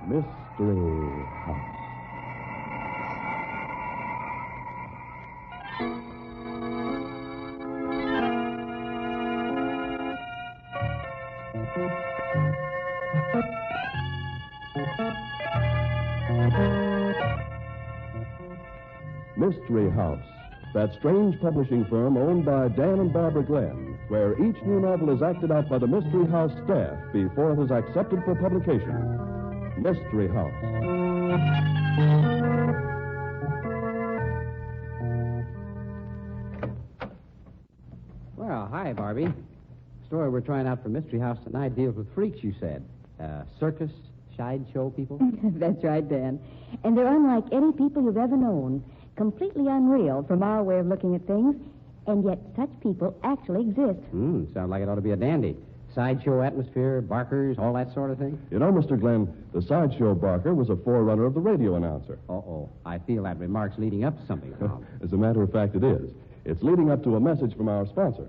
Mystery House. Mystery House, that strange publishing firm owned by Dan and Barbara Glenn, where each new novel is acted out by the Mystery House staff before it is accepted for publication. Mystery House. Well, hi, Barbie. The story we're trying out for Mystery House tonight deals with freaks, you said. Circus, sideshow people? That's right, Dan. And they're unlike any people you've ever known. Completely unreal from our way of looking at things, and yet such people actually exist. Sounds like it ought to be a dandy. Sideshow atmosphere, barkers, all that sort of thing? You know, Mr. Glenn, the sideshow barker was a forerunner of the radio announcer. Uh-oh. I feel that remark's leading up to something, Tom. As a matter of fact, it is. It's leading up to a message from our sponsor.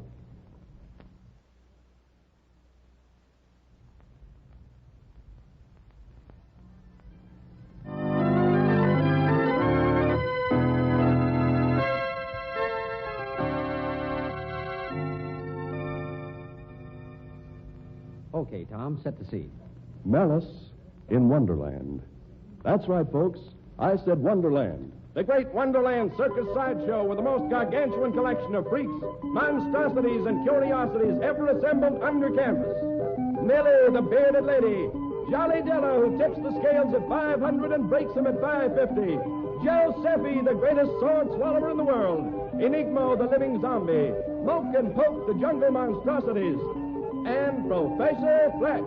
Okay, Tom, set the scene. Malice in Wonderland. That's right, folks. I said Wonderland. The great Wonderland circus sideshow with the most gargantuan collection of freaks, monstrosities, and curiosities ever assembled under canvas. Millie, the bearded lady. Jolly Della, who tips the scales at 500 and breaks them at 550. Giuseppe, the greatest sword swallower in the world. Enigmo, the living zombie. Moke and Poke, the jungle monstrosities. And Professor Fletch,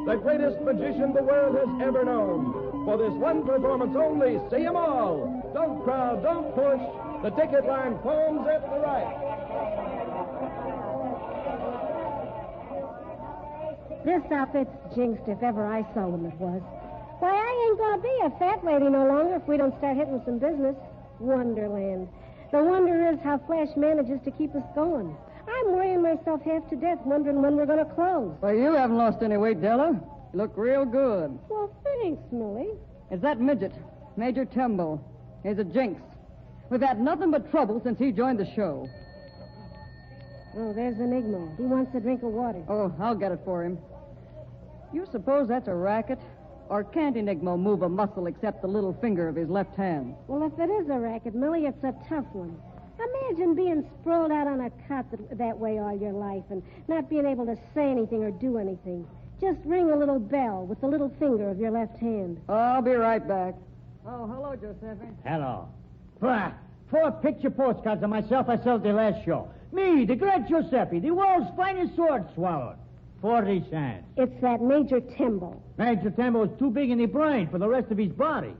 the greatest magician the world has ever known. For this one performance only, see 'em all. Don't crowd, don't push. The ticket line forms at the right. This outfit's jinxed if ever I saw one it was. Why, I ain't gonna be a fat lady no longer if we don't start hitting some business. Wonderland. The wonder is how Flash manages to keep us going. I'm worrying myself half to death wondering when we're going to close. Well, you haven't lost any weight, Della. You look real good. Well, thanks, Millie. It's that midget, Major Tembo. He's a jinx. We've had nothing but trouble since he joined the show. Oh, there's Enigma. He wants a drink of water. Oh, I'll get it for him. You suppose that's a racket? Or can't Enigma move a muscle except the little finger of his left hand? Well, if it is a racket, Millie, it's a tough one. Imagine being sprawled out on a cot that way all your life and not being able to say anything or do anything. Just ring a little bell with the little finger of your left hand. I'll be right back. Oh, hello, Giuseppe. Hello. 4 picture postcards of myself I sold the last show. Me, the great Giuseppe, the world's finest sword swallower. 40 cents. It's that Major Tembo. Major Tembo is too big in the brain for the rest of his body.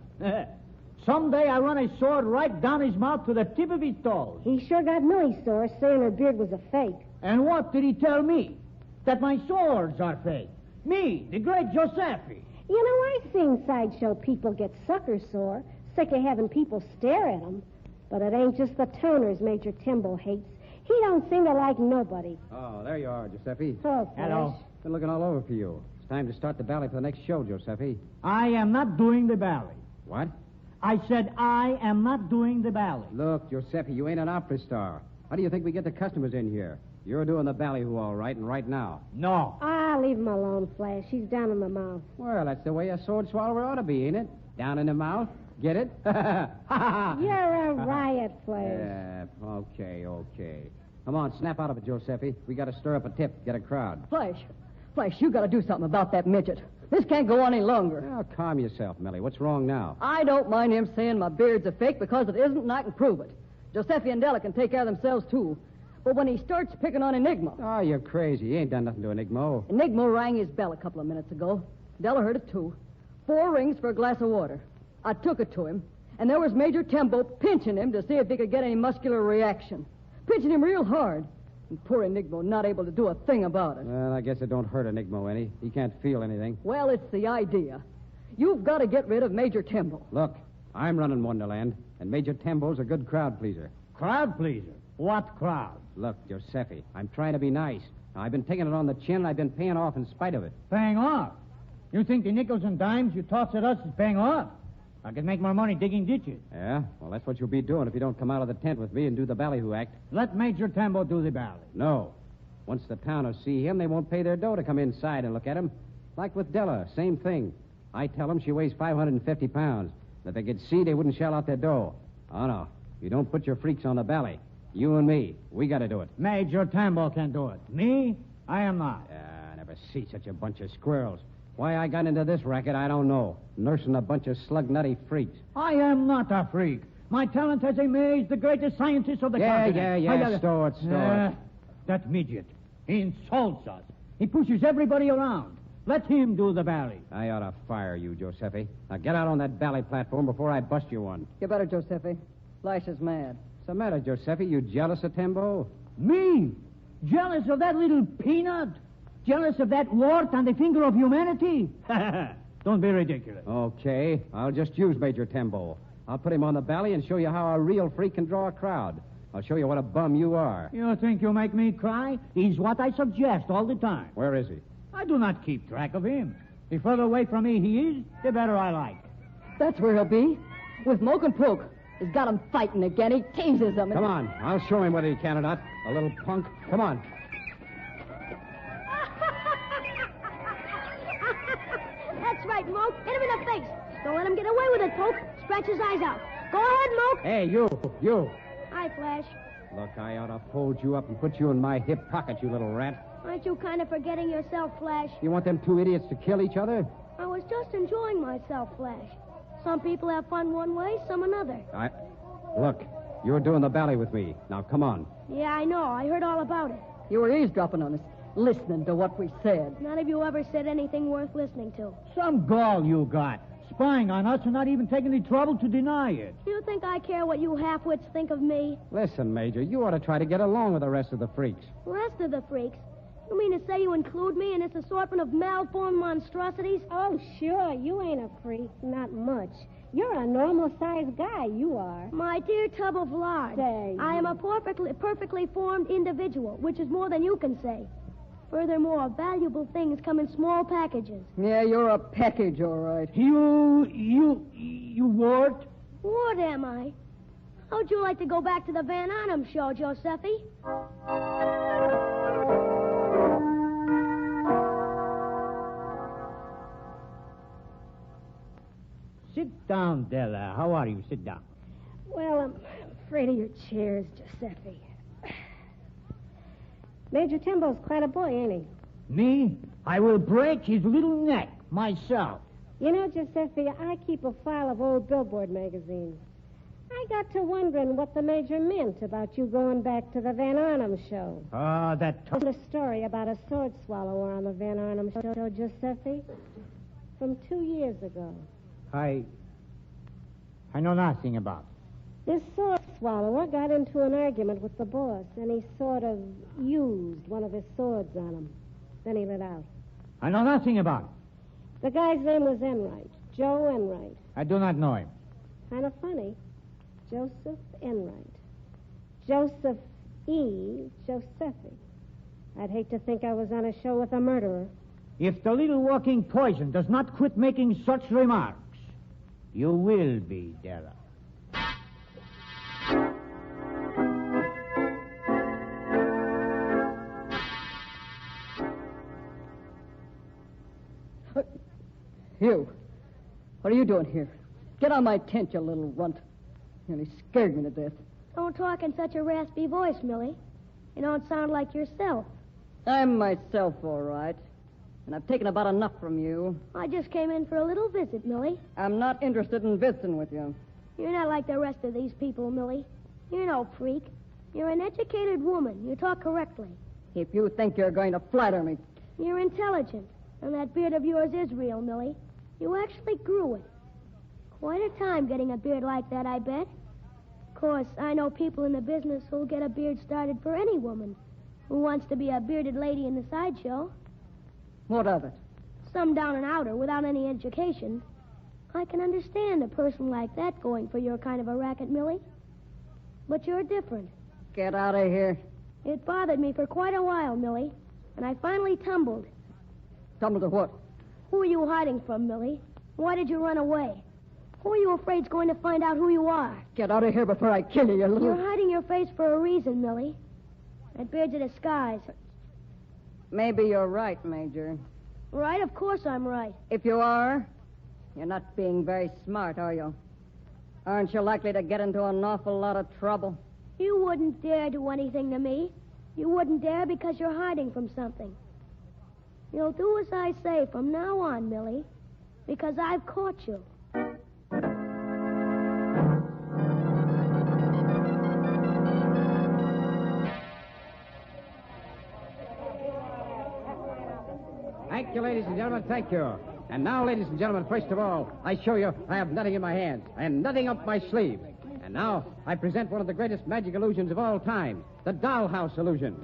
Someday I run a sword right down his mouth to the tip of his toes. He sure got Millie sore saying her beard was a fake. And what did he tell me? That my swords are fake. Me, the great Giuseppe. You know, I've seen sideshow people get sucker sore, sick of having people stare at them. But it ain't just the toners Major Tembo hates. He don't seem to like nobody. Oh, there you are, Giuseppe. Oh, Hello. Been looking all over for you. It's time to start the ballet for the next show, Giuseppe. I am not doing the ballet. What? I said I am not doing the ballet. Look, Giuseppe, you ain't an opera star. How do you think we get the customers in here? You're doing the ballyhoo all right, and right now. No. Ah, leave him alone, Flash. He's down in the mouth. Well, that's the way a sword swallower ought to be, ain't it? Down in the mouth. Get it? You're a riot, Flash. Yeah, okay. Come on, snap out of it, Giuseppe. We got to stir up a tip, get a crowd. Flash, you got to do something about that midget. This can't go on any longer. Now, calm yourself, Millie. What's wrong now? I don't mind him saying my beard's a fake because it isn't, and I can prove it. Giuseppe and Della can take care of themselves, too. But when he starts picking on Enigma... Oh, you're crazy. He ain't done nothing to Enigma. Enigma rang his bell a couple of minutes ago. Della heard it, too. 4 rings for a glass of water. I took it to him, and there was Major Tembo pinching him to see if he could get any muscular reaction. Pinching him real hard. And poor Enigma not able to do a thing about it. Well, I guess it don't hurt Enigma any. He can't feel anything. Well, it's the idea. You've got to get rid of Major Tembo. Look, I'm running Wonderland, and Major Tembo's a good crowd pleaser. Crowd pleaser? What crowd? Look, Giuseppe, I'm trying to be nice. Now, I've been taking it on the chin, and I've been paying off in spite of it. Paying off? You think the nickels and dimes you toss at us is paying off? I could make more money digging ditches. Yeah? Well, that's what you'll be doing if you don't come out of the tent with me and do the ballyhoo act. Let Major Tembo do the bally. No. Once the town will see him, they won't pay their dough to come inside and look at him. Like with Della, same thing. I tell them she weighs 550 pounds. If they could see, they wouldn't shell out their dough. Oh, no. You don't put your freaks on the bally. You and me, we got to do it. Major Tembo can do it. Me? I am not. I never see such a bunch of squirrels. Why I got into this racket, I don't know. Nursing a bunch of slug-nutty freaks. I am not a freak. My talent has amazed the greatest scientist of the continent. Yeah. Store it. That midget. He insults us. He pushes everybody around. Let him do the bally. I ought to fire you, Giuseppe. Now get out on that bally platform before I bust you one. You better, Giuseppe. Flash is mad. What's the matter, Giuseppe? You jealous of Tembo? Me? Jealous of that little peanut? Jealous of that wart on the finger of humanity? Don't be ridiculous. Okay, I'll just use Major Tembo. I'll put him on the bally and show you how a real freak can draw a crowd. I'll show you what a bum you are. You think you make me cry? He's what I suggest all the time. Where is he? I do not keep track of him. The further away from me he is, the better I like. That's where he'll be. With Moke and Poke. He's got him fighting again. He teases them. Come on. I'll show him whether he can or not. A little punk. Come on. That's right, Moke. Hit him in the face. Don't let him get away with it, Poke. Scratch his eyes out. Go ahead, Moke. Hey, you. Hi, Flash. Look, I ought to fold you up and put you in my hip pocket, you little rat. Aren't you kind of forgetting yourself, Flash? You want them two idiots to kill each other? I was just enjoying myself, Flash. Some people have fun one way, some another. Look, you're doing the bally with me. Now, come on. Yeah, I know. I heard all about it. You were eavesdropping on us, listening to what we said. None of you ever said anything worth listening to. Some gall you got. Spying on us and not even taking the trouble to deny it. You think I care what you half-wits think of me? Listen, Major, you ought to try to get along with the rest of the freaks. Rest of the freaks? You mean to say you include me in this assortment of malformed monstrosities? Oh, sure. You ain't a freak. Not much. You're a normal-sized guy, you are. My dear tub of lard. Say. I am a perfectly formed individual, which is more than you can say. Furthermore, valuable things come in small packages. Yeah, you're a package, all right. You wart? What am I? How'd you like to go back to the Van Arnhem show, Giuseppe? Sit down, Della. How are you? Sit down. Well, I'm afraid of your chairs, Giuseppe. Major Timbo's quite a boy, ain't he? Me? I will break his little neck myself. You know, Giuseppe, I keep a file of old Billboard magazines. I got to wondering what the Major meant about you going back to the Van Arnhem show. Ah, that... I told a story about a sword swallower on the Van Arnhem show, Giuseppe, from 2 years ago. I know nothing about it. This sword swallower got into an argument with the boss, and he sort of used one of his swords on him. Then he lit out. I know nothing about it. The guy's name was Enright, Joe Enright. I do not know him. Kind of funny. Joseph Enright. Joseph E. Giuseppe. I'd hate to think I was on a show with a murderer. If the little walking poison does not quit making such remarks, you will be, Della. You. What are you doing here? Get on my tent, you little runt. You nearly scared me to death. Don't talk in such a raspy voice, Millie. You don't sound like yourself. I'm myself, all right. And I've taken about enough from you. I just came in for a little visit, Millie. I'm not interested in visiting with you. You're not like the rest of these people, Millie. You're no freak. You're an educated woman. You talk correctly. If you think you're going to flatter me... You're intelligent. And that beard of yours is real, Millie. You actually grew it. Quite a time getting a beard like that, I bet. Of course, I know people in the business who'll get a beard started for any woman who wants to be a bearded lady in the sideshow. What of it? Some down and outer without any education. I can understand a person like that going for your kind of a racket, Millie. But you're different. Get out of here. It bothered me for quite a while, Millie. And I finally tumbled. Tumble to what? Who are you hiding from, Millie? Why did you run away? Who are you afraid's going to find out who you are? Get out of here before I kill you, you little... You're hiding your face for a reason, Millie. That beard's a disguise. Maybe you're right, Major. Right? Of course I'm right. If you are, you're not being very smart, are you? Aren't you likely to get into an awful lot of trouble? You wouldn't dare do anything to me. You wouldn't dare because you're hiding from something. You'll do as I say from now on, Millie, because I've caught you. Thank you, ladies and gentlemen, thank you. And now, ladies and gentlemen, first of all, I show you I have nothing in my hands and nothing up my sleeve. And now, I present one of the greatest magic illusions of all time, the dollhouse illusion.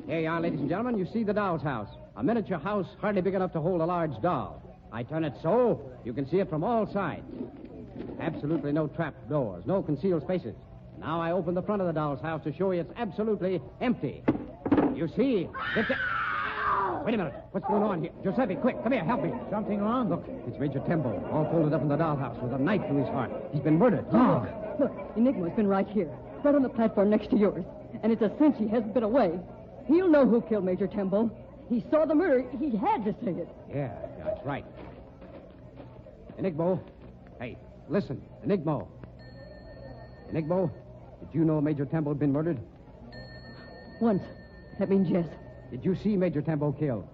Here you are, ladies and gentlemen. You see the doll's house. A miniature house hardly big enough to hold a large doll. I turn it so you can see it from all sides. Absolutely no trap doors, no concealed spaces. Now I open the front of the doll's house to show you it's absolutely empty. You see... Wait a minute. What's going on here? Giuseppe, quick, come here, help me. Something wrong? Look, it's Major Tembo, all folded up in the dollhouse with a knife through his heart. He's been murdered. Oh. Look, Enigma's been right here, right on the platform next to yours. And it's a cinch he hasn't been away. He'll know who killed Major Tembo. He saw the murder. He had to say it. Yeah, that's right. Enigmo. Hey, listen, Enigmo. Enigmo, did you know Major Tembo had been murdered? Once. That means yes. Did you see Major Tembo killed?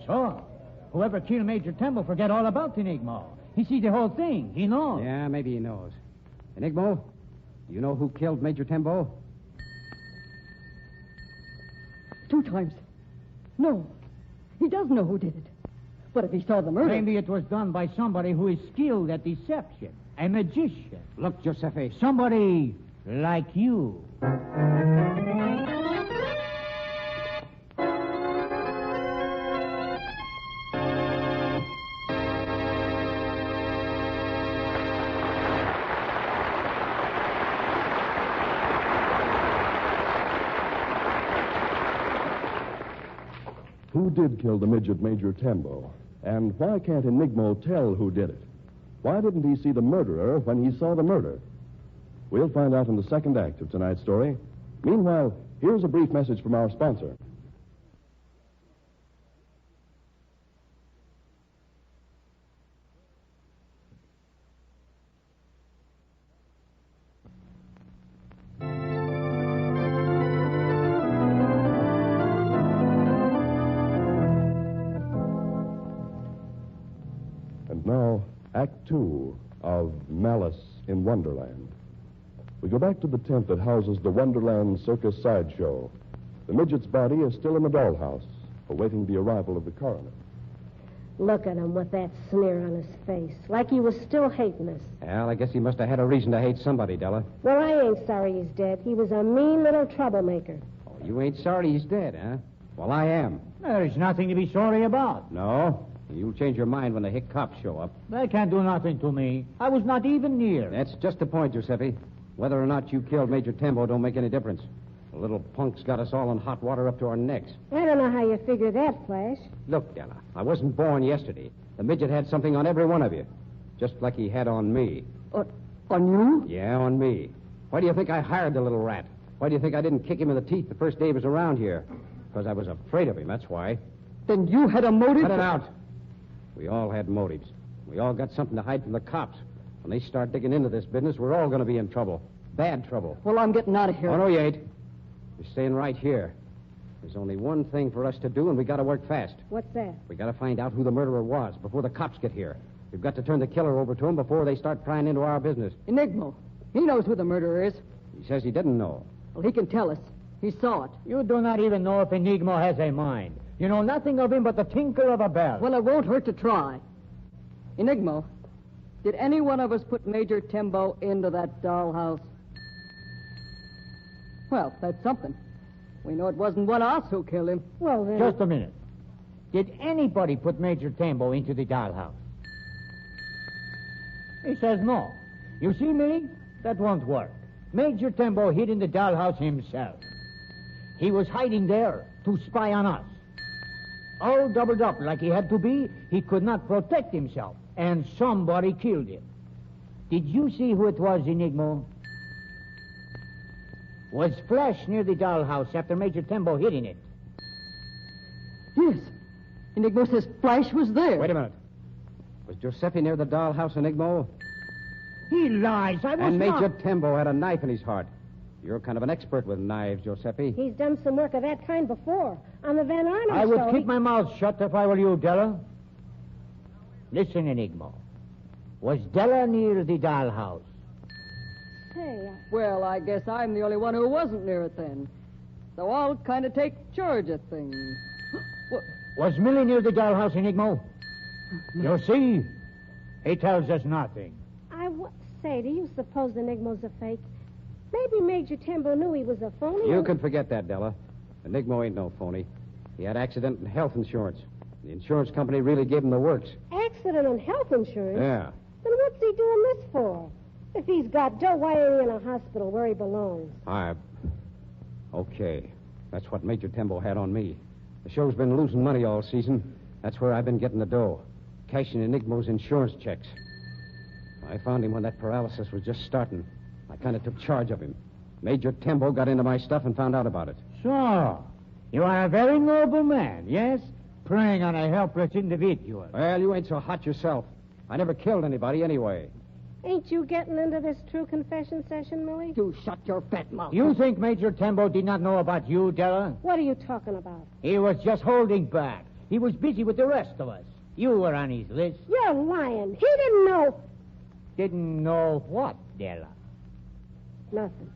So, whoever killed Major Temple forget all about Enigma. He see the whole thing. He knows. Yeah, maybe he knows. Enigmo, do you know who killed Major Tembo? 2 times. No. He does know who did it. But if he saw the murder... Maybe it was done by somebody who is skilled at deception. A magician. Look, Giuseppe. Somebody like you. Who did kill the midget Major Tembo? And why can't Enigmo tell who did it? Why didn't he see the murderer when he saw the murder? We'll find out in the second act of tonight's story. Meanwhile, here's a brief message from our sponsor. And now, Act 2 of Malice in Wonderland. We go back to the tent that houses the Wonderland Circus Sideshow. The midget's body is still in the dollhouse, awaiting the arrival of the coroner. Look at him with that sneer on his face, like he was still hating us. Well, I guess he must have had a reason to hate somebody, Della. Well, I ain't sorry he's dead. He was a mean little troublemaker. Oh, you ain't sorry he's dead, huh? Well, I am. There's nothing to be sorry about. No? You'll change your mind when the hick cops show up. They can't do nothing to me. I was not even near. That's just the point, Giuseppe. Whether or not you killed Major Tembo don't make any difference. The little punk's got us all in hot water up to our necks. I don't know how you figure that, Flash. Look, Della, I wasn't born yesterday. The midget had something on every one of you. Just like he had on me. On you? Yeah, on me. Why do you think I hired the little rat? Why do you think I didn't kick him in the teeth the first day he was around here? Because I was afraid of him, that's why. Then you had a motive? Cut it out. We all had motives. We all got something to hide from the cops. When they start digging into this business, we're all going to be in trouble. Bad trouble. Well, I'm getting out of here. Oh, no, you ain't. You're staying right here. There's only one thing for us to do, and we got to work fast. What's that? We got to find out who the murderer was before the cops get here. We've got to turn the killer over to him before they start prying into our business. Enigma. He knows who the murderer is. He says he didn't know. Well, he can tell us. He saw it. You do not even know if Enigma has a mind. You know nothing of him but the tinkle of a bell. Well, it won't hurt to try. Enigma, did any one of us put Major Tembo into that dollhouse? Well, that's something. We know it wasn't one of us who killed him. Well, then... Just a minute. Did anybody put Major Tembo into the dollhouse? He says no. You see, Millie? That won't work. Major Tembo hid in the dollhouse himself. He was hiding there to spy on us. all doubled up like he had to be. He could not protect himself, and somebody killed him. Did you see who it was, Enigmo? Was Flash near the dollhouse after Major Tembo hitting it? Yes. Enigmo says Flash was there. Wait a minute. Was Giuseppe near the dollhouse, Enigmo? He lies. I was And not. Major Tembo had a knife in his heart. You're kind of an expert with knives, Giuseppe. He's done some work of that kind before. On the Van Arnhem I would show. keep my mouth shut if I were you, Della. Listen, Enigmo. Was Della near the dollhouse? Say, Well, I guess I'm the only one who wasn't near it then. So I'll kind of take charge of things. What? Was Millie near the dollhouse, Enigmo? You see? He tells us nothing. Say, do you suppose Enigma's a fake? Maybe Major Tembo knew he was a phony. You can forget that, Della. Enigmo ain't no phony. He had accident and health insurance. The insurance company really gave him the works. Accident and health insurance? Yeah. Then what's he doing this for? If he's got dough, why ain't he in a hospital where he belongs? Okay. That's what Major Tembo had on me. The show's been losing money all season. That's where I've been getting the dough. Cashing Enigmo's insurance checks. I found him when that paralysis was just starting. I kind of took charge of him. Major Tembo got into my stuff and found out about it. So, you are a very noble man, yes? Preying on a helpless individual. Well, you ain't so hot yourself. I never killed anybody anyway. Ain't you getting into this true confession session, Millie? You shut your fat mouth. You think Major Tembo did not know about you, Della? What are you talking about? He was just holding back. He was busy with the rest of us. You were on his list. You're lying. He didn't know. Didn't know what, Della? Nothing.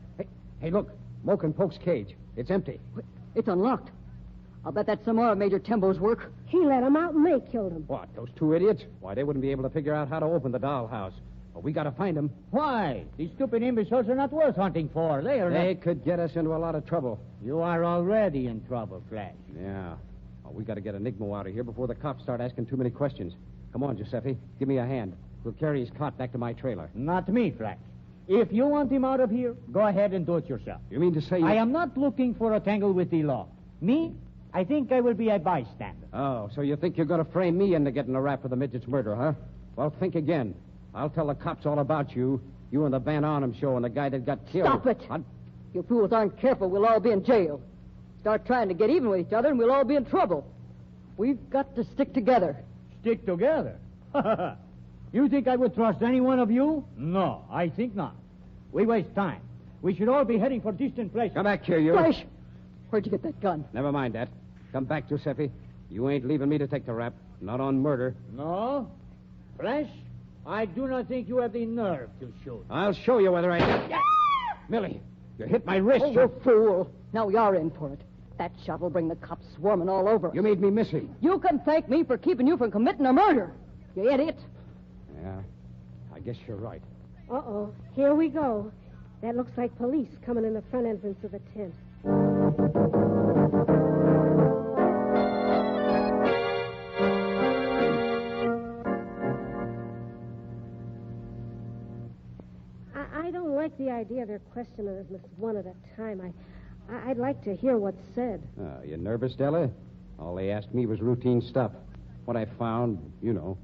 Hey, look. Moke and Poke's cage. It's empty. It's unlocked. I'll bet that's some more of Major Tembo's work. He let him out and they killed him. What, those two idiots? Why, they wouldn't be able to figure out how to open the dollhouse. Well, we got to find them. Why? These stupid imbeciles are not worth hunting for. They could get us into a lot of trouble. You are already in trouble, Flash. Yeah. Well, we got to get Enigmo out of here before the cops start asking too many questions. Come on, Giuseppe. Give me a hand. We'll carry his cot back to my trailer. Not me, Flash. If you want him out of here, go ahead and do it yourself. You mean to say I am not looking for a tangle with the law. Me? I think I will be a bystander. Oh, so you think you're going to frame me into getting a rap for the midget's murder, huh? Well, think again. I'll tell the cops all about you. You and the Van Arnhem show and the guy that got killed. Stop it. You fools aren't careful, we'll all be in jail. Start trying to get even with each other and we'll all be in trouble. We've got to stick together. Stick together? You think I would trust any one of you? No, I think not. We waste time. We should all be heading for distant places. Come back here, you. Flash! Where'd you get that gun? Never mind that. Come back, Giuseppe. You ain't leaving me to take the rap. Not on murder. No? Flash, I do not think you have the nerve to shoot. I'll show you whether I can. Millie, you hit my wrist. Oh, you fool. Now you're in for it. That shot will bring the cops swarming all over us. You made me missing. You can thank me for keeping you from committing a murder. You idiot. Yeah, I guess you're right. Uh-oh. Here we go. That looks like police coming in the front entrance of the tent. I don't like the idea they're questioning us one at a time. I'd like to hear what's said. You nervous, Della? All they asked me was routine stuff. What I found, you know.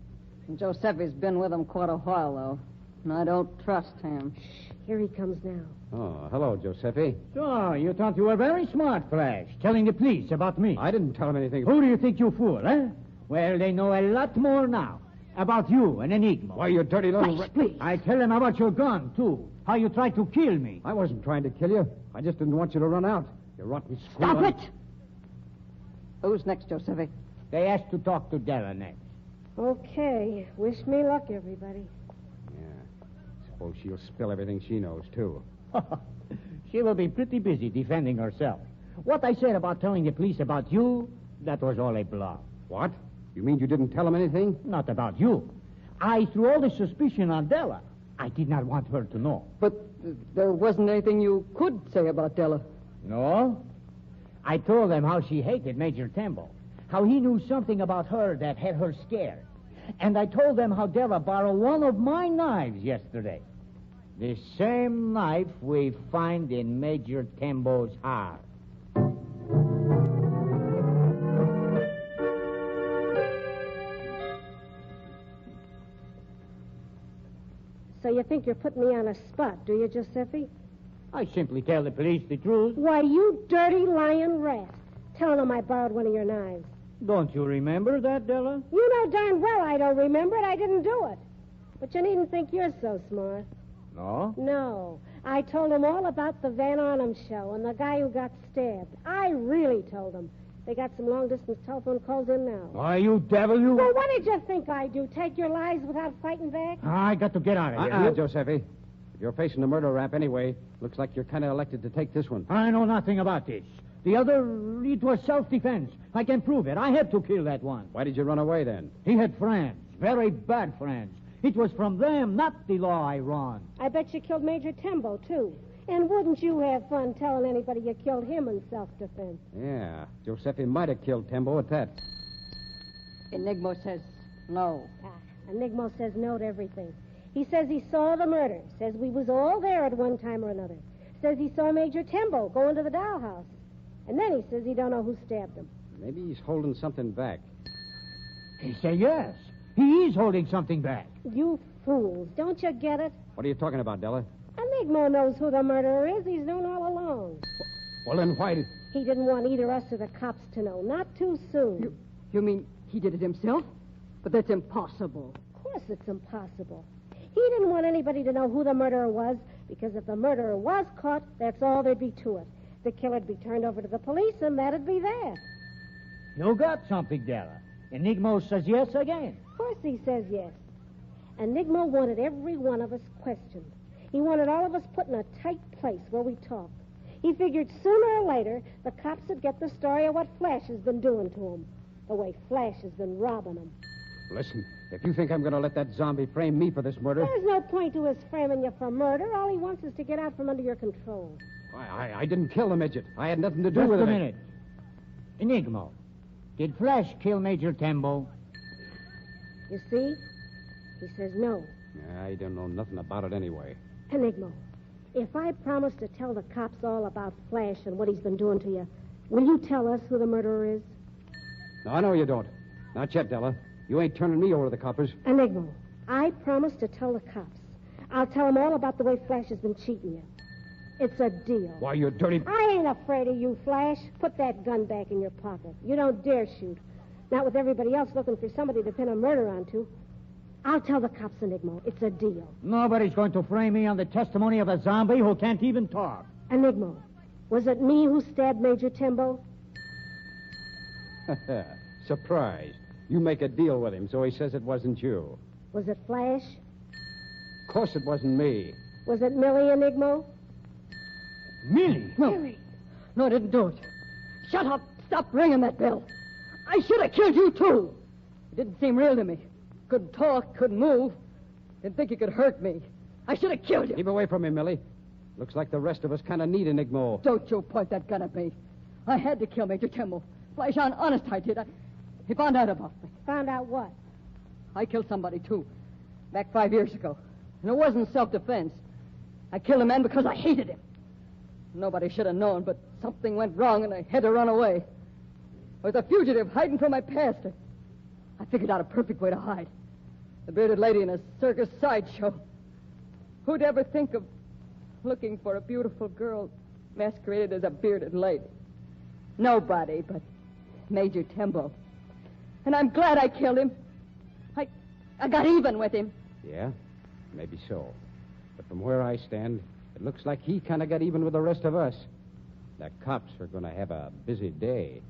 Giuseppe's been with him quite a while, though. And I don't trust him. Here he comes now. Oh, hello, Giuseppe. So, you thought you were very smart, Flash, telling the police about me. I didn't tell him anything. Who do you think you fool, eh? Well, they know a lot more now. About you and Enigma. Why, you dirty little... Flash, please. I tell them about your gun, too. How you tried to kill me. I wasn't trying to kill you. I just didn't want you to run out. You rotten squirrel. Stop it! Who's next, Giuseppe? They asked to talk to Della next. Okay. Wish me luck, everybody. Yeah. Suppose she'll spill everything she knows, too. She will be pretty busy defending herself. What I said about telling the police about you, that was all a bluff. What? You mean you didn't tell them anything? Not about you. I threw all the suspicion on Della. I did not want her to know. But there wasn't anything you could say about Della. No? I told them how she hated Major Tembo, how he knew something about her that had her scared. And I told them how Della borrowed one of my knives yesterday. The same knife we find in Major Tembo's heart. So you think you're putting me on a spot, do you, Giuseppe? I simply tell the police the truth. Why, you dirty lying rat. Telling them I borrowed one of your knives. Don't you remember that, Della? You know darn well I don't remember it. I didn't do it. But you needn't think you're so smart. No? No. I told them all about the Van Arnhem show and the guy who got stabbed. I really told them. They got some long-distance telephone calls in now. Why, you devil, you... Well, what did you think I'd do? Take your lies without fighting back? I got to get out of here. Giuseppe. If you're facing a murder rap anyway, looks like you're kind of elected to take this one. I know nothing about this. The other, it was self-defense. I can prove it. I had to kill that one. Why did you run away then? He had friends, very bad friends. It was from them, not the law, I run. I bet you killed Major Tembo, too. And wouldn't you have fun telling anybody you killed him in self-defense? Yeah, Giuseppe might have killed Tembo at that. Enigma says no. Enigma says no to everything. He says he saw the murder. Says we was all there at one time or another. Says he saw Major Tembo go into the dollhouse. And then he says he don't know who stabbed him. Maybe he's holding something back. He said yes. He is holding something back. You fools. Don't you get it? What are you talking about, Della? Enigma knows who the murderer is. He's known all along. Well, then why did... He didn't want either us or the cops to know. Not too soon. You mean he did it himself? But that's impossible. Of course it's impossible. He didn't want anybody to know who the murderer was, because if the murderer was caught, that's all there'd be to it. The killer'd be turned over to the police, and that'd be that. You got something, Della. Enigma says yes again. Of course he says yes. Enigma wanted every one of us questioned. He wanted all of us put in a tight place where we talked. He figured sooner or later the cops would get the story of what Flash has been doing to him, the way Flash has been robbing him. Listen, if you think I'm going to let that zombie frame me for this murder... There's no point to his framing you for murder. All he wants is to get out from under your control. I didn't kill the midget. I had nothing to do with it. Just a minute. Enigma, did Flash kill Major Tembo? You see? He says no. I don't know nothing about it anyway. Enigma, if I promise to tell the cops all about Flash and what he's been doing to you, will you tell us who the murderer is? No, I know you don't. Not yet, Della. You ain't turning me over to the coppers. Enigma, I promise to tell the cops. I'll tell them all about the way Flash has been cheating you. It's a deal. Why, you dirty... I ain't afraid of you, Flash. Put that gun back in your pocket. You don't dare shoot. Not with everybody else looking for somebody to pin a murder onto. I'll tell the cops, Enigma. It's a deal. Nobody's going to frame me on the testimony of a zombie who can't even talk. Enigma, was it me who stabbed Major Tembo? Surprised. You make a deal with him, so he says it wasn't you. Was it Flash? Of course it wasn't me. Was it Millie, Enigma? Millie? Millie. No, I didn't do it. Shut up. Stop ringing that bell. I should have killed you, too. It didn't seem real to me. Couldn't talk, couldn't move. Didn't think you could hurt me. I should have killed you. Keep away from him, Millie. Looks like the rest of us kind of need Enigma. Don't you point that gun at me. I had to kill Major Temple. Flash on, honest I did. He found out about me. Found out what? I killed somebody, too. Back 5 years ago. And it wasn't self-defense. I killed a man because I hated him. Nobody should have known, but something went wrong and I had to run away. I was a fugitive hiding from my past. I figured out a perfect way to hide. The bearded lady in a circus sideshow. Who'd ever think of looking for a beautiful girl masqueraded as a bearded lady? Nobody but Major Tembo. And I'm glad I killed him. I got even with him. Yeah, maybe so. But from where I stand, it looks like he kind of got even with the rest of us. The cops are going to have a busy day.